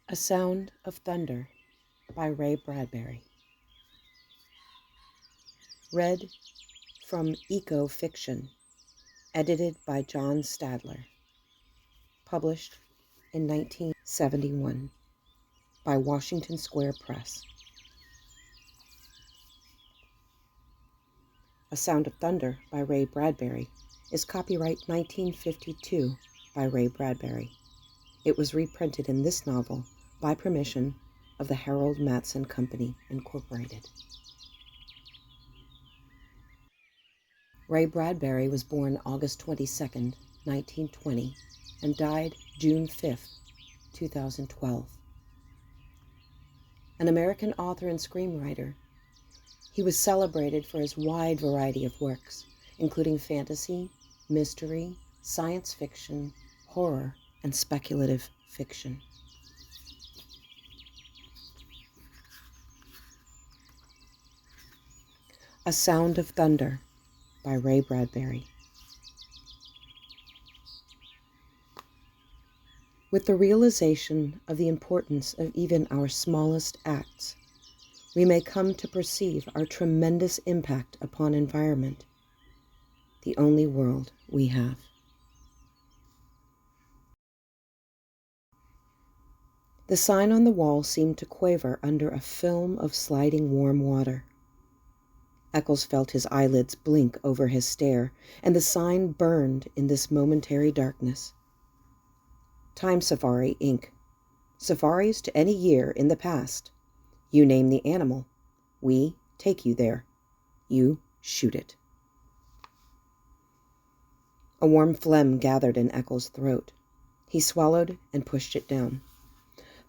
A Sound of Thunder by Ray Bradbury. Read from Eco Fiction, edited by John Stadler. Published in 1971 by Washington Square Press. A Sound of Thunder by Ray Bradbury is copyright 1952 by Ray Bradbury. It was reprinted in this novel by permission of the Harold Matson Company, Incorporated. Ray Bradbury was born August 22, 1920, and died June 5, 2012. An American author and screenwriter, he was celebrated for his wide variety of works, including fantasy, mystery, science fiction, horror, and speculative fiction. A Sound of Thunder by Ray Bradbury. With the realization of the importance of even our smallest acts, we may come to perceive our tremendous impact upon environment, the only world we have. The sign on the wall seemed to quaver under a film of sliding warm water. Eccles felt his eyelids blink over his stare, and the sign burned in this momentary darkness. Time Safari, Inc. Safaris to any year in the past. You name the animal. We take you there. You shoot it. A warm phlegm gathered in Eccles' throat. He swallowed and pushed it down.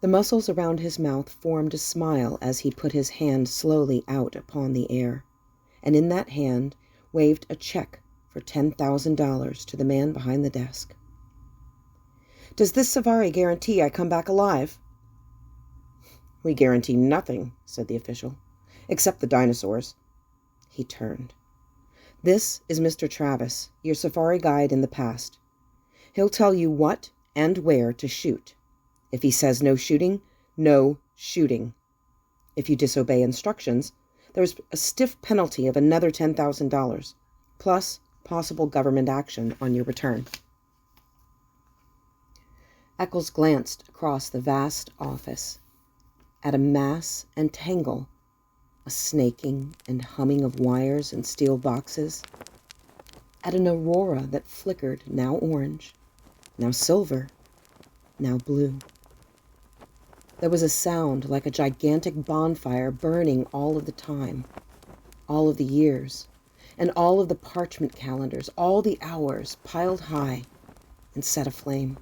The muscles around his mouth formed a smile as he put his hand slowly out upon the air, and in that hand waved a check for $10,000 to the man behind the desk. "Does this safari guarantee I come back alive?" "We guarantee nothing," said the official, "except the dinosaurs." He turned. "This is Mr. Travis, your safari guide in the past. He'll tell you what and where to shoot. If he says no shooting, no shooting. If you disobey instructions, there's a stiff penalty of another $10,000, plus possible government action on your return." Eccles glanced across the vast office at a mass and tangle, a snaking and humming of wires and steel boxes, at an aurora that flickered, now orange, now silver, now blue. There was a sound like a gigantic bonfire burning all of the time, all of the years, and all of the parchment calendars, all the hours piled high and set aflame.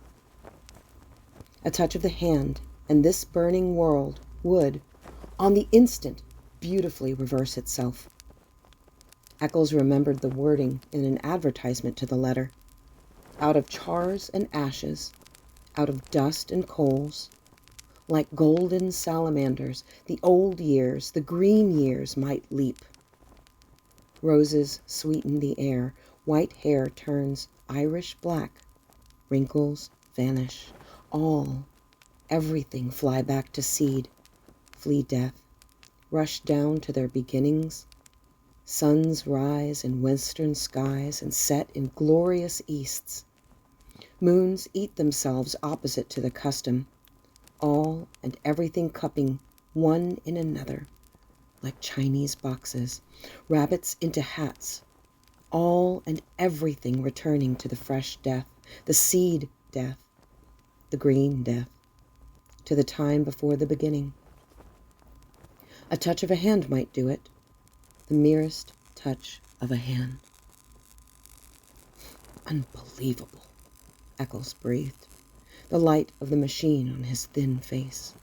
A touch of the hand, and this burning world would, on the instant, beautifully reverse itself. Eccles remembered the wording in an advertisement to the letter. Out of chars and ashes, out of dust and coals, like golden salamanders, the old years, the green years might leap. Roses sweeten the air, white hair turns Irish black, wrinkles vanish, everything fly back to seed, flee death, rush down to their beginnings. Suns rise in western skies and set in glorious easts. Moons eat themselves opposite to the custom, all and everything cupping one in another, like Chinese boxes, rabbits into hats, all and everything returning to the fresh death, the seed death, the green death, to the time before the beginning. A touch of a hand might do it, the merest touch of a hand. Unbelievable, Eccles breathed, the light of the machine on his thin face.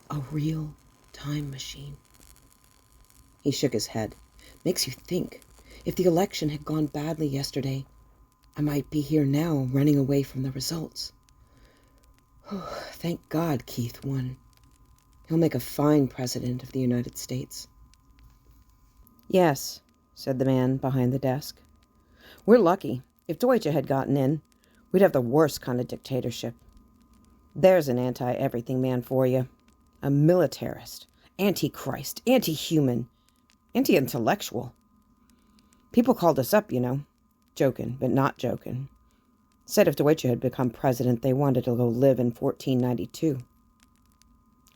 A real time machine. He shook his head. Makes you think. If the election had gone badly yesterday, I might be here now running away from the results. Oh, thank God Keith won. He'll make a fine president of the United States. "Yes," said the man behind the desk. "We're lucky. If Deutsche had gotten in, we'd have the worst kind of dictatorship." There's an anti-everything man for you. A militarist, anti-Christ, anti-human, anti-intellectual. People called us up, joking, but not joking. Said if Deutsche had become president, they wanted to go live in 1492.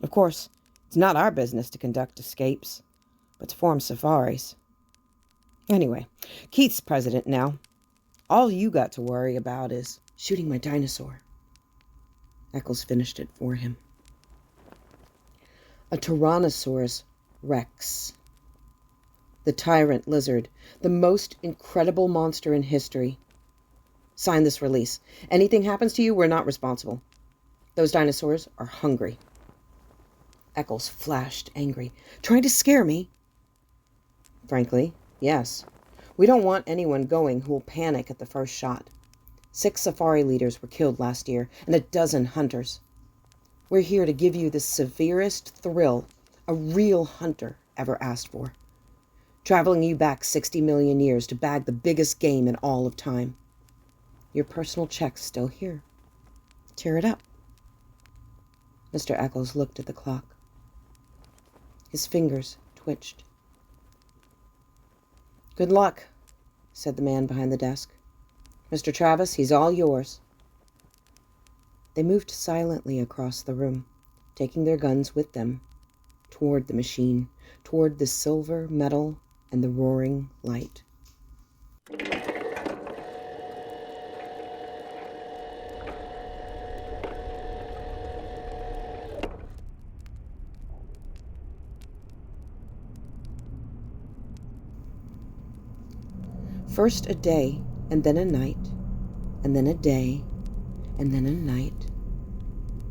Of course, it's not our business to conduct escapes, but to form safaris. Anyway, Keith's president now. All you got to worry about is shooting my dinosaur. Eccles finished it for him. A Tyrannosaurus Rex. The tyrant lizard, the most incredible monster in history. Sign this release. Anything happens to you, we're not responsible. Those dinosaurs are hungry. Eccles flashed angry. Trying to scare me? Frankly, yes. We don't want anyone going who will panic at the first shot. 6 safari leaders were killed last year, and a dozen hunters. We're here to give you the severest thrill a real hunter ever asked for. Traveling you back 60 million years to bag the biggest game in all of time. Your personal check's still here. Tear it up. Mr. Eccles looked at the clock. His fingers twitched. Good luck, said the man behind the desk. Mr. Travis, he's all yours. They moved silently across the room, taking their guns with them, toward the machine, toward the silver metal and the roaring light. First a day, and then a night, and then a day, and then a night.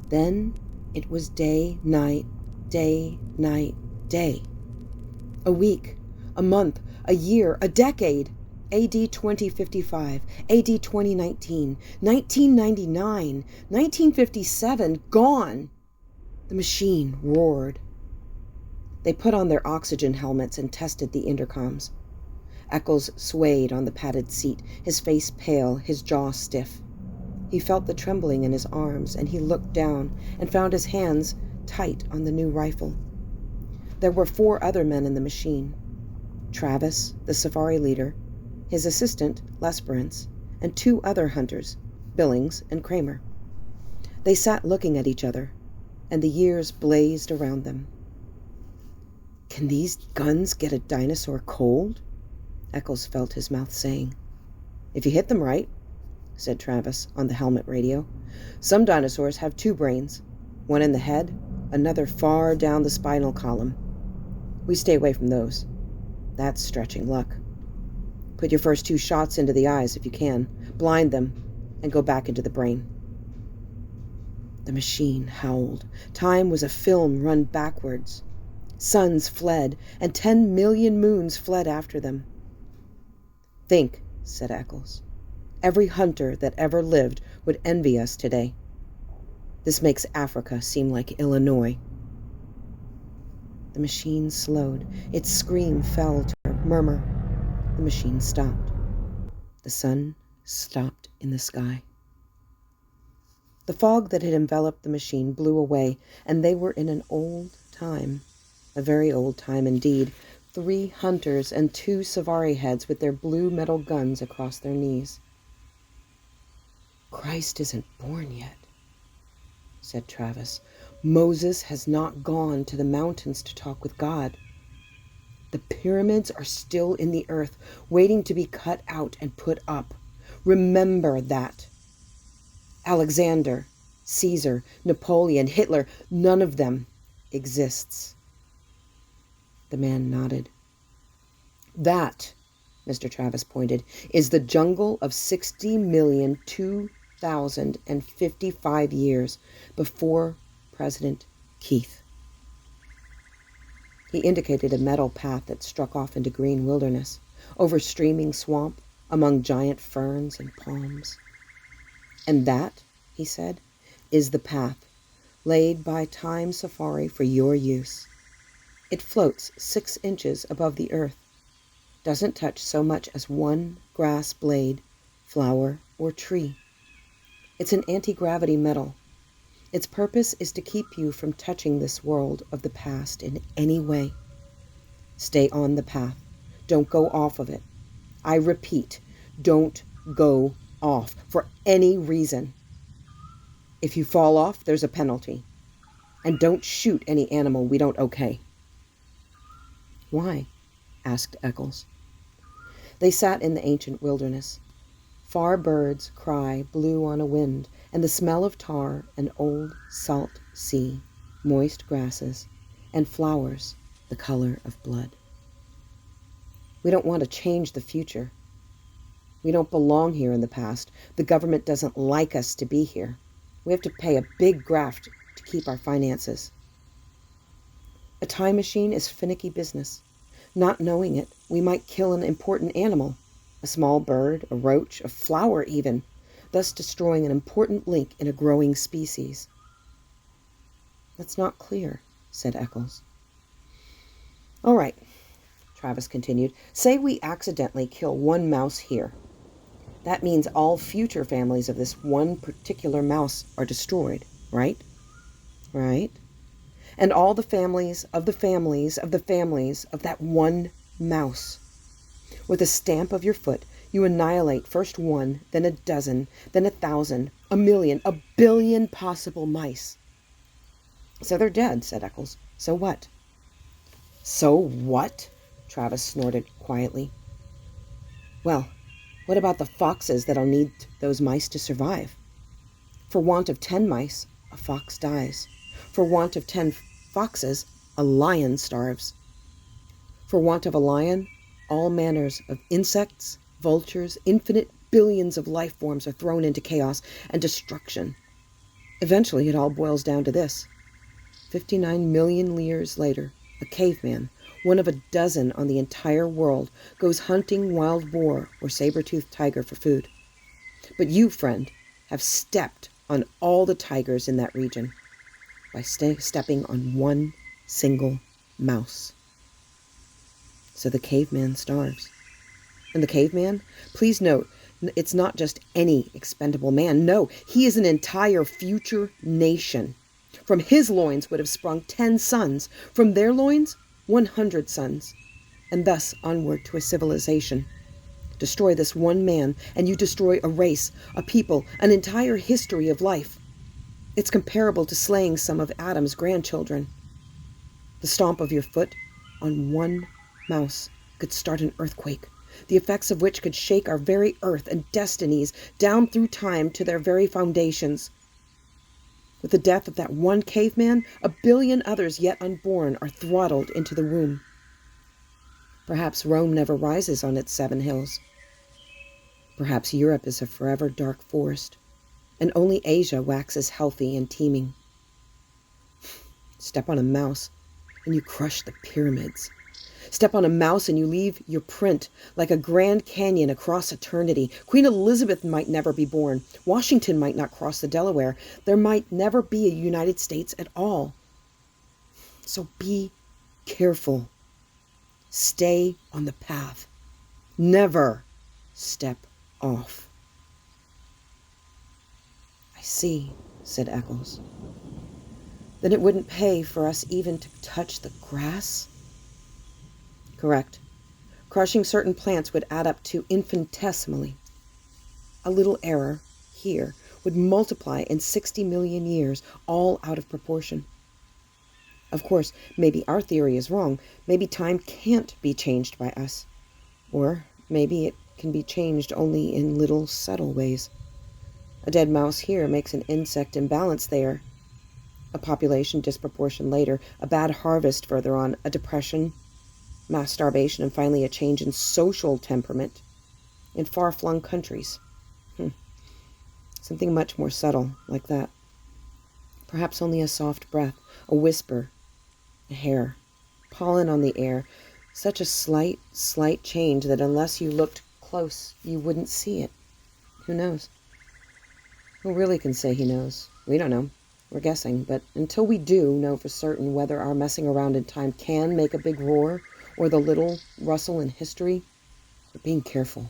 Then it was day, night, day, night, day. A week, a month, a year, a decade. A.D. 2055, A.D. 2019, 1999, 1957, gone. The machine roared. They put on their oxygen helmets and tested the intercoms. Eccles swayed on the padded seat, his face pale, his jaw stiff. He felt the trembling in his arms, and he looked down and found his hands tight on the new rifle. There were 4 other men in the machine. Travis, the safari leader, his assistant, Lesperance, and 2 other hunters, Billings and Kramer. They sat looking at each other, and the years blazed around them. Can these guns get a dinosaur cold? Eccles felt his mouth saying. If you hit them right, said Travis on the helmet radio. Some dinosaurs have 2 brains, one in the head, another far down the spinal column. We stay away from those. That's stretching luck. Put your first 2 shots into the eyes if you can, blind them, and go back into the brain. The machine howled. Time was a film run backwards. Suns fled, and 10 million moons fled after them. Think, said Eccles. Every hunter that ever lived would envy us today. This makes Africa seem like Illinois. The machine slowed. Its scream fell to a murmur. The machine stopped. The sun stopped in the sky. The fog that had enveloped the machine blew away, and they were in an old time, a very old time indeed. 3 hunters and 2 safari heads with their blue metal guns across their knees. Christ isn't born yet, said Travis. Moses has not gone to the mountains to talk with God. The pyramids are still in the earth, waiting to be cut out and put up. Remember that. Alexander, Caesar, Napoleon, Hitler, none of them exists. The man nodded. That, Mr. Travis pointed, is the jungle of 60,002,055 years before President Keith. He indicated a metal path that struck off into green wilderness, over streaming swamp, among giant ferns and palms. And that, he said, is the path laid by Time Safari for your use. It floats 6 inches above the earth, doesn't touch so much as 1 grass blade, flower, or tree. It's an anti-gravity metal. Its purpose is to keep you from touching this world of the past in any way. Stay on the path. Don't go off of it. I repeat, don't go off for any reason. If you fall off, there's a penalty. And don't shoot any animal we don't okay. Why? Asked Eccles. They sat in the ancient wilderness. Far birds' cry blew on a wind, and the smell of tar and old salt sea, moist grasses, and flowers the color of blood. We don't want to change the future. We don't belong here in the past. The government doesn't like us to be here. We have to pay a big graft to keep our finances. A time machine is finicky business. Not knowing it, we might kill an important animal, a small bird, a roach, a flower even, thus destroying an important link in a growing species. That's not clear, said Eccles. All right, Travis continued. Say we accidentally kill one mouse here. That means all future families of this one particular mouse are destroyed, right? Right? And all the families of the families of the families of that one mouse. With a stamp of your foot, you annihilate first one, then a dozen, then 1,000, 1,000,000, 1,000,000,000 possible mice. So they're dead, said Eccles. So what? So what? Travis snorted quietly. Well, what about the foxes that'll need those mice to survive? For want of 10 mice, a fox dies. For want of 10 foxes, a lion starves. For want of a lion, all manners of insects, vultures, infinite billions of life forms are thrown into chaos and destruction. Eventually, it all boils down to this. 59 million years later, a caveman, one of a dozen on the entire world, goes hunting wild boar or saber-toothed tiger for food. But you, friend, have stepped on all the tigers in that region by stepping on one single mouse. So the caveman starves. And the caveman, please note, it's not just any expendable man. No, he is an entire future nation. From his loins would have sprung 10 sons. From their loins, 100 sons. And thus onward to a civilization. Destroy this one man, and you destroy a race, a people, an entire history of life. It's comparable to slaying some of Adam's grandchildren. The stomp of your foot on one mouse could start an earthquake, the effects of which could shake our very earth and destinies down through time to their very foundations. With the death of that one caveman, 1 billion others yet unborn are throttled into the womb. Perhaps Rome never rises on its 7 hills. Perhaps Europe is a forever dark forest, and only Asia waxes healthy and teeming. Step on a mouse, and you crush the pyramids. Step on a mouse and you leave your print like a Grand Canyon across eternity. Queen Elizabeth might never be born. Washington might not cross the Delaware. There might never be a United States at all. So be careful. Stay on the path. Never step off. I see, said Eccles. Then it wouldn't pay for us even to touch the grass? Correct. Crushing certain plants would add up to infinitesimally. A little error here would multiply in 60 million years, all out of proportion. Of course, maybe our theory is wrong. Maybe time can't be changed by us. Or maybe it can be changed only in little subtle ways. A dead mouse here makes an insect imbalance there. A population disproportion later, a bad harvest further on, a depression, mass starvation, and finally a change in social temperament in far-flung countries. Something much more subtle like that. Perhaps only a soft breath, a whisper, a hair, pollen on the air, such a slight change that unless you looked close, you wouldn't see it. Who knows? Who really can say he knows? We don't know. We're guessing, but until we do know for certain whether our messing around in time can make a big roar or the little rustle in history, we're being careful.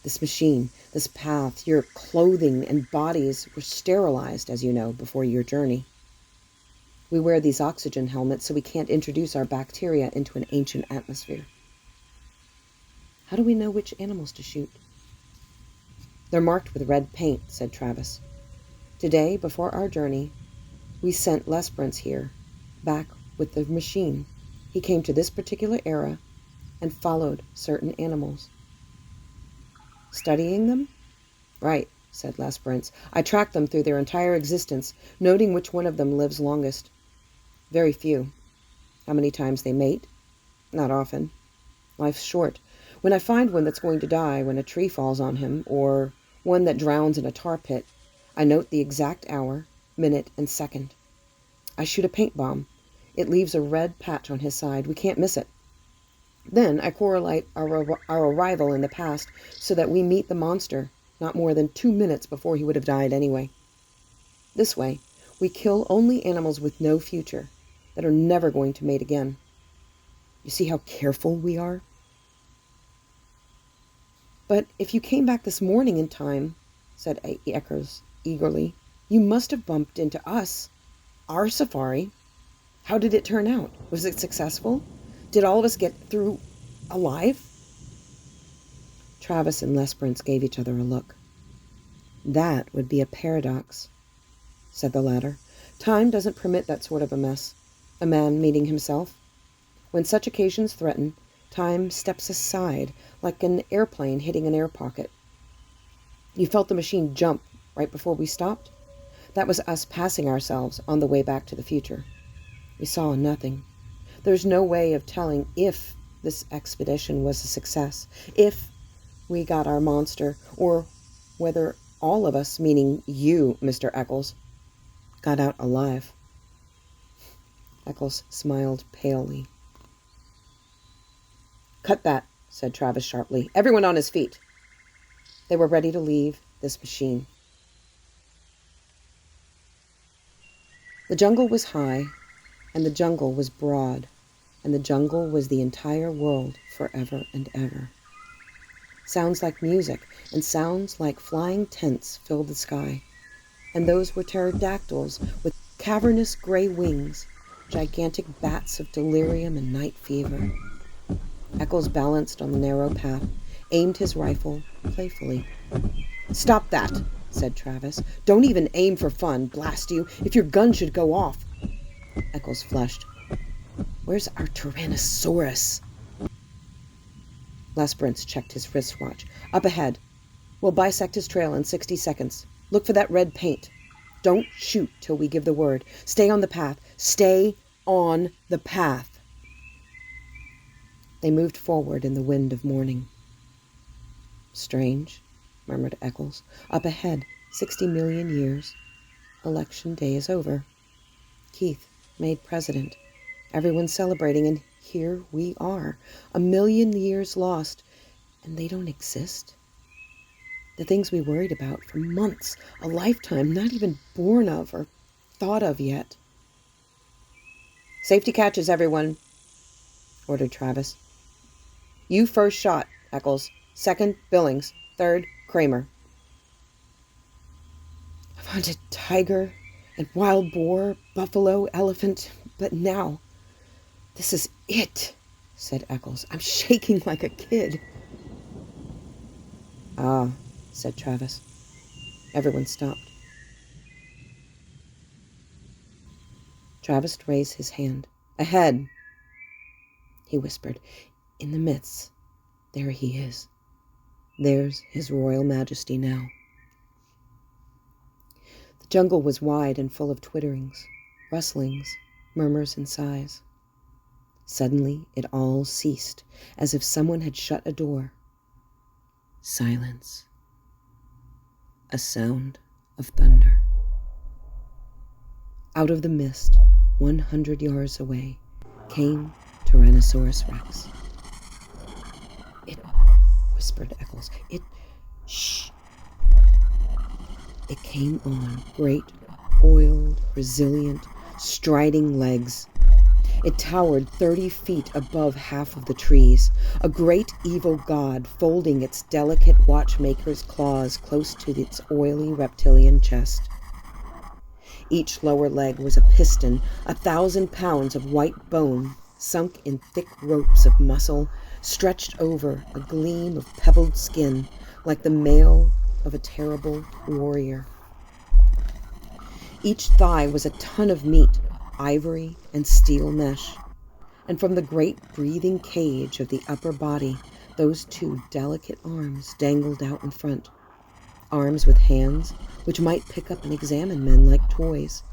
This machine, this path, your clothing and bodies were sterilized, as you know, before your journey. We wear these oxygen helmets so we can't introduce our bacteria into an ancient atmosphere. How do we know which animals to shoot? They're marked with red paint, said Travis. Today, before our journey, we sent Lesperance here, back with the machine. He came to this particular era and followed certain animals. Studying them? Right, said Lesperance. I tracked them through their entire existence, noting which one of them lives longest. Very few. How many times they mate? Not often. Life's short. When I find one that's going to die when a tree falls on him, or one that drowns in a tar pit, I note the exact hour, minute, and second. I shoot a paint bomb. It leaves a red patch on his side. We can't miss it. Then I correlate our arrival in the past so that we meet the monster not more than 2 minutes before he would have died anyway. This way, we kill only animals with no future, that are never going to mate again. You see how careful we are? But if you came back this morning in time, said Eckers eagerly, you must have bumped into us, our safari. How did it turn out? Was it successful? Did all of us get through alive? Travis and Lesperance gave each other a look. That would be a paradox, said the latter. Time doesn't permit that sort of a mess. A man meeting himself. When such occasions threaten, time steps aside, like an airplane hitting an air pocket. You felt the machine jump right before we stopped? That was us passing ourselves on the way back to the future. We saw nothing. There's no way of telling if this expedition was a success, if we got our monster, or whether all of us, meaning you, Mr. Eccles, got out alive. Eccles smiled palely. Cut that, said Travis sharply. Everyone on his feet. They were ready to leave this machine. The jungle was high, and the jungle was broad, and the jungle was the entire world forever and ever. Sounds like music and sounds like flying tents filled the sky, and those were pterodactyls with cavernous gray wings, gigantic bats of delirium and night fever. Eccles balanced on the narrow path, aimed his rifle playfully. Stop that, said Travis. Don't even aim for fun, blast you, if your gun should go off. Eccles flushed. Where's our Tyrannosaurus? Lesperance checked his wristwatch. Up ahead. We'll bisect his trail in 60 seconds. Look for that red paint. Don't shoot till we give the word. Stay on the path. Stay on the path. They moved forward in the wind of morning. Strange, murmured Eccles. Up ahead, 60 million years. Election day is over. Keith made president. Everyone's celebrating, and here we are, 1 million years lost, and they don't exist. The things we worried about for months, a lifetime, not even born of or thought of yet. Safety catches, everyone, ordered Travis. You first shot, Eccles. Second, Billings. Third, Kramer. I've hunted tiger and wild boar, buffalo, elephant, but now, this is it, said Eccles. I'm shaking like a kid. Ah, said Travis. Everyone stopped. Travis raised his hand. Ahead, he whispered. In the midst, there he is. There's His Royal Majesty now. The jungle was wide and full of twitterings, rustlings, murmurs, and sighs. Suddenly, it all ceased, as if someone had shut a door. Silence. A sound of thunder. Out of the mist, 100 yards away, came Tyrannosaurus Rex. It, whispered Eccles. Shh. It came on great, oiled, resilient, striding legs. It towered 30 feet above half of the trees, a great evil god folding its delicate watchmaker's claws close to its oily reptilian chest. Each lower leg was a piston, 1,000 pounds of white bone sunk in thick ropes of muscle, stretched over a gleam of pebbled skin like the mail of a terrible warrior. Each thigh was a ton of meat, ivory and steel mesh, and from the great breathing cage of the upper body, those two delicate arms dangled out in front, arms with hands which might pick up and examine men like toys,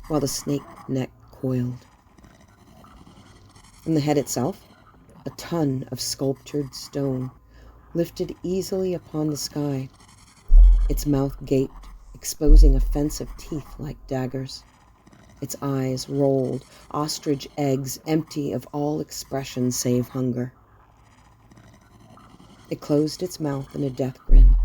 while the snake neck coiled. From the head itself, a ton of sculptured stone, lifted easily upon the sky. Its mouth gaped, exposing a fence of teeth like daggers. Its eyes rolled, ostrich eggs empty of all expression save hunger. It closed its mouth in a death grin.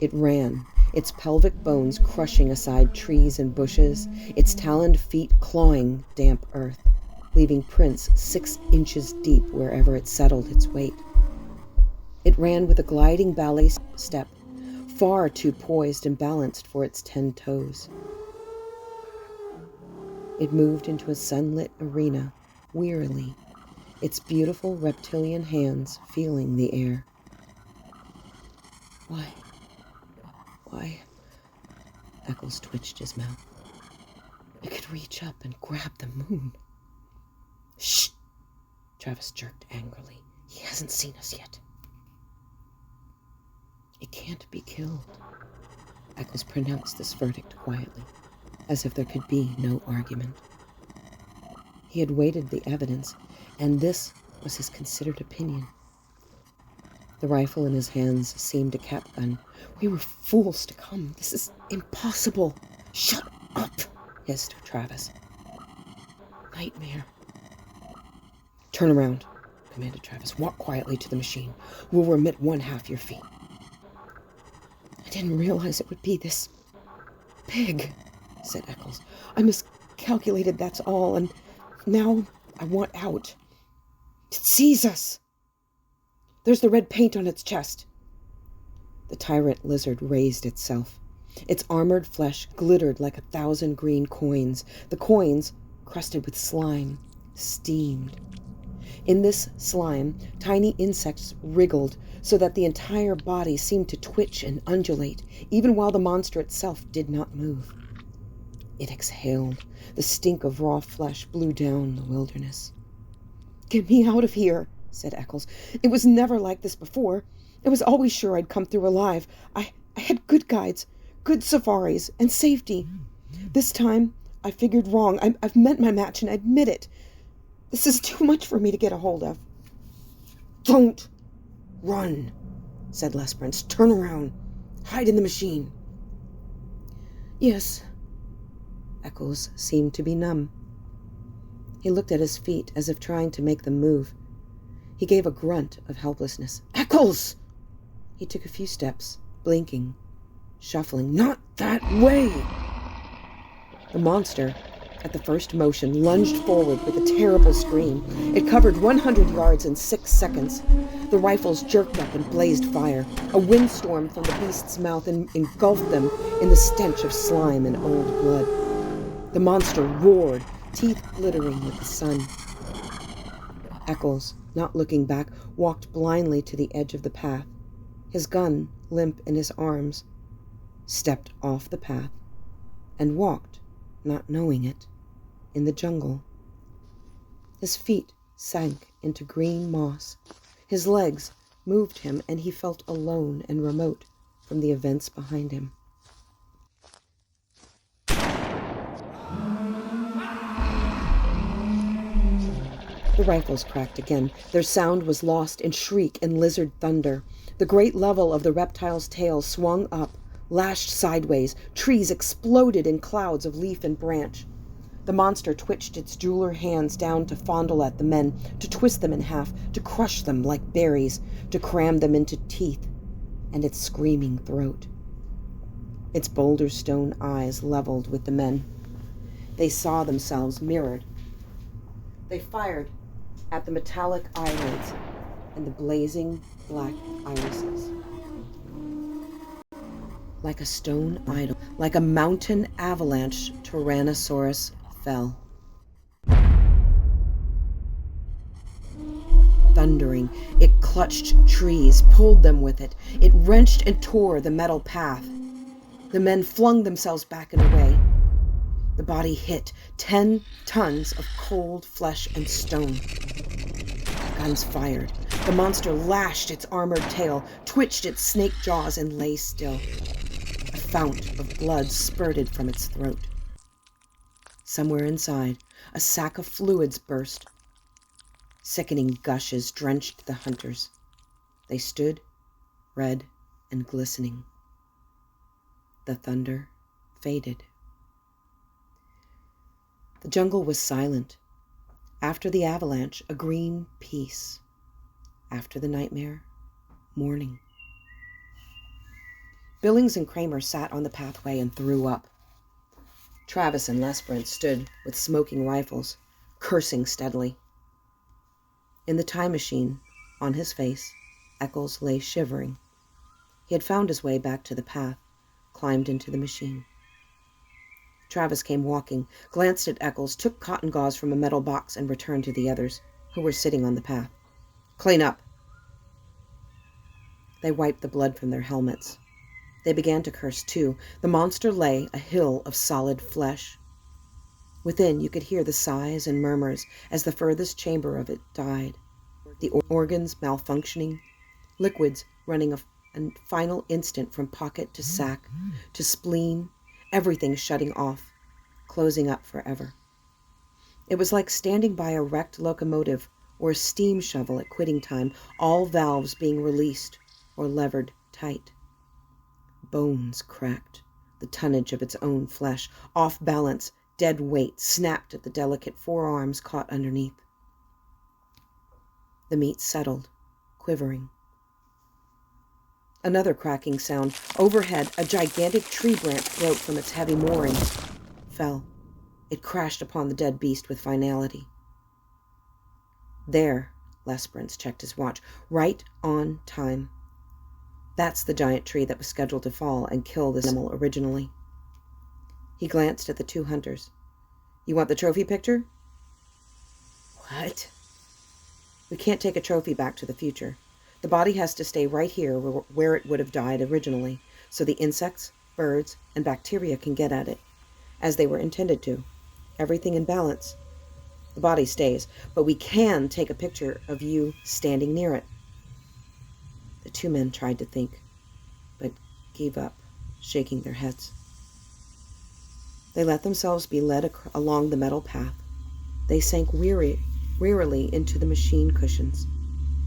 It ran, its pelvic bones crushing aside trees and bushes, its taloned feet clawing damp earth, leaving prints 6 inches deep wherever it settled its weight. It ran with a gliding ballet step, far too poised and balanced for its 10 toes. It moved into a sunlit arena, wearily, its beautiful reptilian hands feeling the air. Why? Eccles twitched his mouth. It could reach up and grab the moon. Shh! Travis jerked angrily. He hasn't seen us yet. It can't be killed. Eccles pronounced this verdict quietly, as if there could be no argument. He had weighted the evidence, and this was his considered opinion. The rifle in his hands seemed a cap gun. We were fools to come. This is impossible. Shut up, hissed Travis. Nightmare. Turn around, commanded Travis. Walk quietly to the machine. We'll remit 1/2 your fee. I didn't realize it would be this big, said Eccles. I miscalculated, that's all, and now I want out. It sees us. There's the red paint on its chest. The tyrant lizard raised itself. Its armored flesh glittered like 1,000 green coins. The coins, crusted with slime, steamed. In this slime, tiny insects wriggled so that the entire body seemed to twitch and undulate, even while the monster itself did not move. It exhaled. The stink of raw flesh blew down the wilderness. Get me out of here, said Eccles. It was never like this before. I was always sure I'd come through alive. I had good guides, good safaris, and safety. This time, I figured wrong. I've met my match, and I admit it. This is too much for me to get a hold of. Don't run, said Lesperance. Turn around. Hide in the machine. Yes. Eccles seemed to be numb. He looked at his feet as if trying to make them move. He gave a grunt of helplessness. Eccles! He took a few steps, blinking, shuffling. Not that way! The monster, at the first motion, lunged forward with a terrible scream. It covered 100 yards in 6 seconds. The rifles jerked up and blazed fire. A windstorm from the beast's mouth engulfed them in the stench of slime and old blood. The monster roared, teeth glittering with the sun. Eccles, not looking back, walked blindly to the edge of the path, his gun limp in his arms, stepped off the path, and walked, not knowing it, in the jungle. His feet sank into green moss. His legs moved him, and he felt alone and remote from the events behind him. The rifles cracked again. Their sound was lost in shriek and lizard thunder. The great level of the reptile's tail swung up, lashed sideways. Trees exploded in clouds of leaf and branch. The monster twitched its jeweler hands down to fondle at the men, to twist them in half, to crush them like berries, to cram them into teeth and its screaming throat. Its boulder stone eyes leveled with the men. They saw themselves mirrored. They fired at the metallic eyelids and the blazing black irises. Like a stone idol, like a mountain avalanche, Tyrannosaurus fell. Thundering, it clutched trees, pulled them with it. It wrenched and tore the metal path. The men flung themselves back and away. The body hit 10 tons of cold flesh and stone. Guns fired. The monster lashed its armored tail, twitched its snake jaws, and lay still. A fount of blood spurted from its throat. Somewhere inside, a sack of fluids burst. Sickening gushes drenched the hunters. They stood, red and glistening. The thunder faded. The jungle was silent. After the avalanche, a green peace. After the nightmare, morning. Billings and Kramer sat on the pathway and threw up. Travis and Lesbrant stood with smoking rifles, cursing steadily. In the time machine, on his face, Eccles lay shivering. He had found his way back to the path, climbed into the machine. Travis came walking, glanced at Eccles, took cotton gauze from a metal box, and returned to the others, who were sitting on the path. "Clean up." They wiped the blood from their helmets. They began to curse, too. The monster lay, a hill of solid flesh. Within, you could hear the sighs and murmurs as the furthest chamber of it died. The organs malfunctioning, liquids running a final instant from pocket to sac, to spleen, everything shutting off, closing up forever. It was like standing by a wrecked locomotive or a steam shovel at quitting time, all valves being released or levered tight. Bones cracked, the tonnage of its own flesh, off balance, dead weight snapped at the delicate forearms caught underneath. The meat settled, quivering. Another cracking sound. Overhead, a gigantic tree branch broke from its heavy moorings. Fell. It crashed upon the dead beast with finality. There, Lesbrant checked his watch, right on time. That's the giant tree that was scheduled to fall and kill this animal originally. He glanced at the two hunters. "You want the trophy picture?" "What?" "We can't take a trophy back to the future. The body has to stay right here where it would have died originally, so the insects, birds, and bacteria can get at it, as they were intended to. Everything in balance. The body stays, but we can take a picture of you standing near it." The two men tried to think, but gave up, shaking their heads. They let themselves be led along the metal path. They sank wearily into the machine cushions.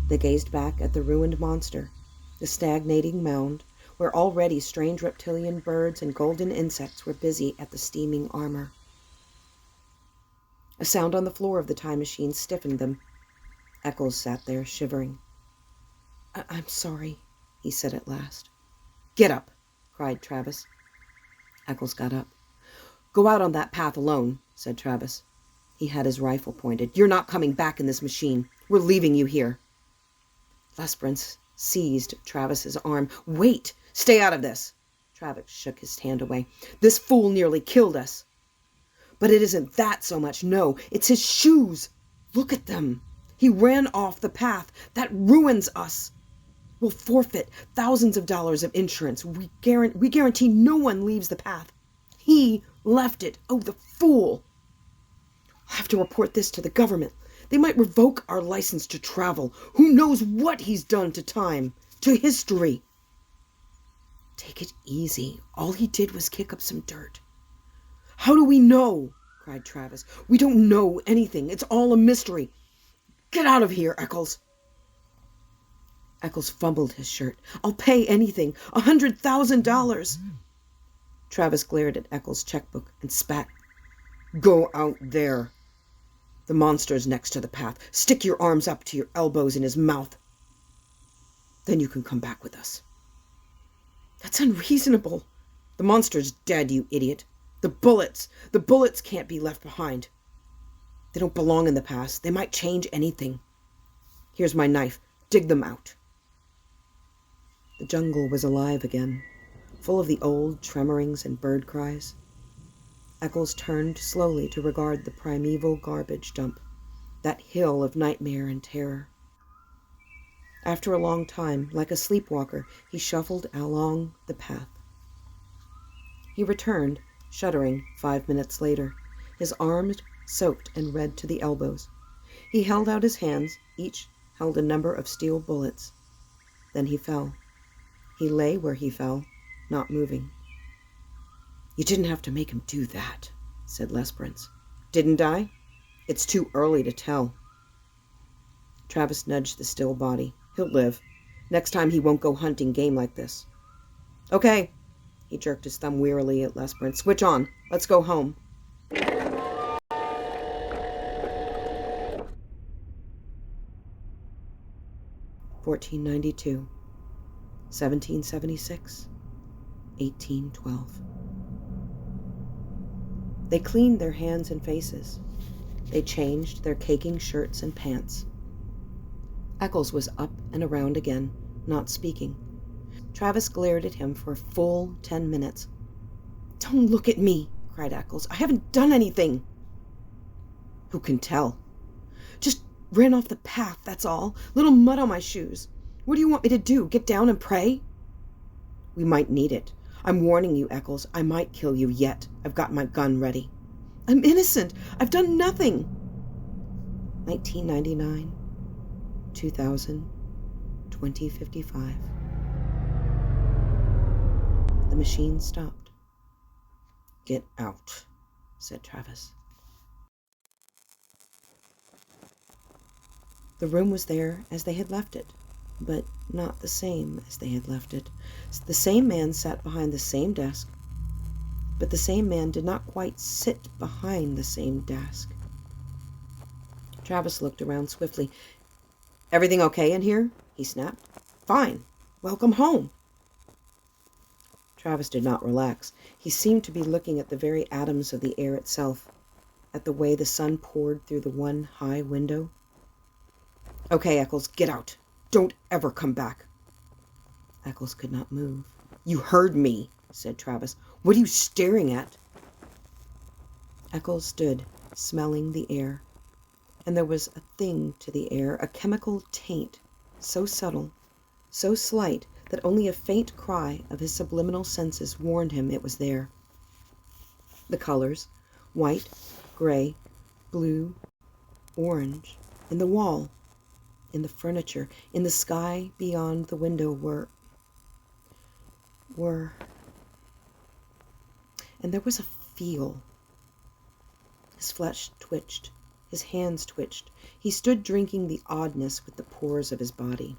They gazed back at the ruined monster, the stagnating mound, where already strange reptilian birds and golden insects were busy at the steaming armor. A sound on the floor of the time machine stiffened them. Eccles sat there, shivering. I'm sorry," he said at last. "Get up," cried Travis. Eccles got up. "Go out on that path alone," said Travis. He had his rifle pointed. "You're not coming back in this machine. We're leaving you here." Lesbrant seized Travis's arm. "Wait! Stay out of this!" Travis shook his hand away. "This fool nearly killed us." "But it isn't that so much. No, it's his shoes. Look at them. He ran off the path. That ruins us. We'll forfeit thousands of dollars of insurance. We guarantee no one leaves the path. He left it. Oh, the fool. I'll have to report this to the government. They might revoke our license to travel. Who knows what he's done to time, to history." "Take it easy. All he did was kick up some dirt." "How do we know?" cried Travis. "We don't know anything. It's all a mystery. Get out of here, Eccles." Eccles fumbled his shirt. "I'll pay anything. $100,000. Travis glared at Eccles' checkbook and spat. "Go out there. The monster's next to the path. Stick your arms up to your elbows in his mouth. Then you can come back with us." "That's unreasonable." "The monster's dead, you idiot. The bullets can't be left behind." They don't belong in the past. They might change anything. Here's my knife. Dig them out. The jungle was alive again, full of the old tremorings and bird cries. Eccles turned slowly to regard the primeval garbage dump, that hill of nightmare and terror. After a long time, like a sleepwalker, he shuffled along the path. He returned, shuddering, 5 minutes later, his arms soaked and red to the elbows. He held out his hands, each held a number of steel bullets. Then he fell. He lay where he fell, not moving. "You didn't have to make him do that," said Lesperance. "Didn't I? It's too early to tell." Travis nudged the still body. "He'll live. Next time he won't go hunting game like this." "Okay." He jerked his thumb wearily at Lesperance. "Switch on. Let's go home." "1492, 1776, 1812. They cleaned their hands and faces. They changed their caking shirts and pants. Eccles was up and around again, not speaking. Travis glared at him for a full 10 minutes. "Don't look at me," cried Eccles. "I haven't done anything." "Who can tell? Just ran off the path, that's all. Little mud on my shoes. What do you want me to do, get down and pray?" "We might need it. I'm warning you, Eccles. I might kill you yet. I've got my gun ready." "I'm innocent. I've done nothing." 1999, 2000, 2055. The machine stopped. "Get out," said Travis. The room was there as they had left it, but not the same as they had left it. The same man sat behind the same desk, but the same man did not quite sit behind the same desk. Travis looked around swiftly. "Everything okay in here?" he snapped. "Fine. Welcome home." Travis did not relax. He seemed to be looking at the very atoms of the air itself, at the way the sun poured through the one high window. "Okay, Eccles, get out. Don't ever come back." Eccles could not move. "You heard me," said Travis. "What are you staring at?" Eccles stood, smelling the air. And there was a thing to the air, a chemical taint, so subtle, so slight, that only a faint cry of his subliminal senses warned him it was there. The colors, white, gray, blue, orange, in the wall, in the furniture, in the sky beyond the window were... And there was a feel. His flesh twitched. His hands twitched. He stood drinking the oddness with the pores of his body.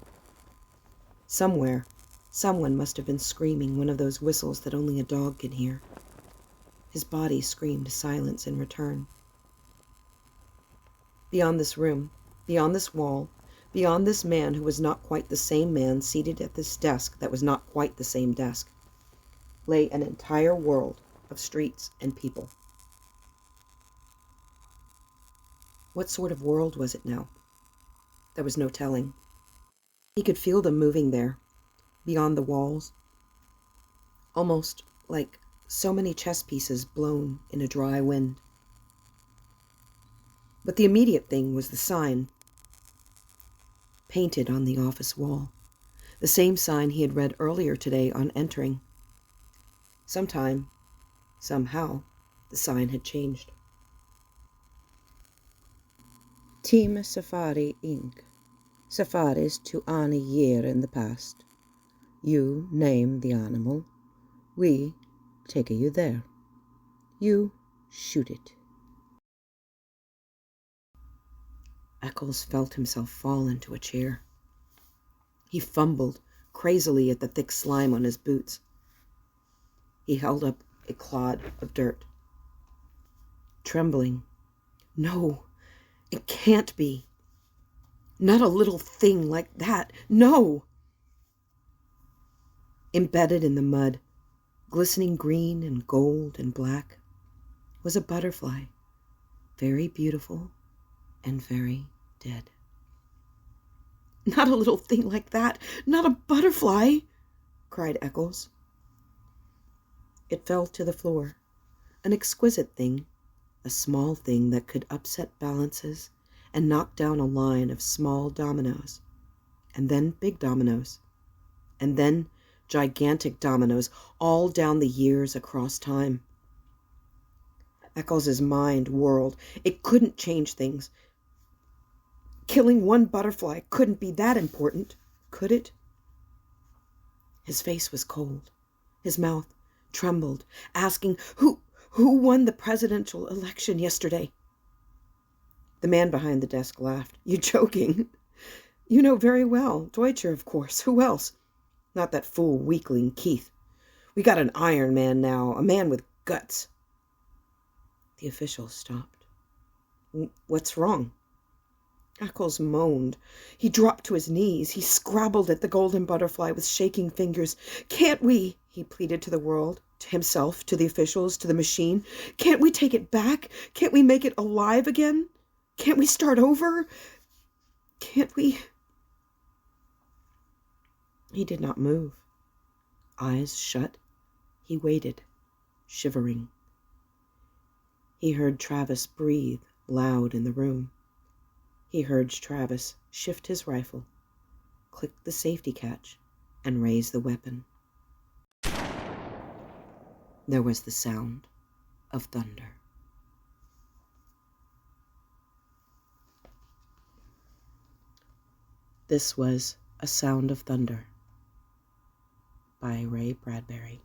Somewhere, someone must have been screaming one of those whistles that only a dog can hear. His body screamed silence in return. Beyond this room, beyond this wall, beyond this man who was not quite the same man seated at this desk that was not quite the same desk, lay an entire world of streets and people. What sort of world was it now? There was no telling. He could feel them moving there, beyond the walls, almost like so many chess pieces blown in a dry wind. But the immediate thing was the sign, painted on the office wall, the same sign he had read earlier today on entering. Sometime, somehow, the sign had changed. Team Safari Inc. Safaris to on a year in the past. You name the animal. We take you there. You shoot it. Eccles felt himself fall into a chair. He fumbled crazily at the thick slime on his boots. He held up a clod of dirt. Trembling. No, it can't be. Not a little thing like that. No! Embedded in the mud, glistening green and gold and black, was a butterfly, very beautiful and very dead. "Not a little thing like that! Not a butterfly!" cried Eccles. It fell to the floor, an exquisite thing, a small thing that could upset balances and knock down a line of small dominoes, and then big dominoes, and then gigantic dominoes, all down the years across time. Eccles's mind whirled. It couldn't change things. Killing one butterfly couldn't be that important, could it? His face was cold. His mouth trembled, asking, Who won the presidential election yesterday?" The man behind the desk laughed. "You joking? You know very well. Deutscher, of course. Who else? Not that fool weakling Keith. We got an Iron Man now, a man with guts." The official stopped. "What's wrong?" Eccles moaned. He dropped to his knees. He scrabbled at the golden butterfly with shaking fingers. "Can't we," he pleaded to the world, to himself, to the officials, to the machine, "can't we take it back? Can't we make it alive again? Can't we start over? Can't we?" He did not move. Eyes shut, he waited, shivering. He heard Travis breathe loud in the room. He heard Travis shift his rifle, click the safety catch, and raise the weapon. There was the sound of thunder. This was A Sound of Thunder by Ray Bradbury.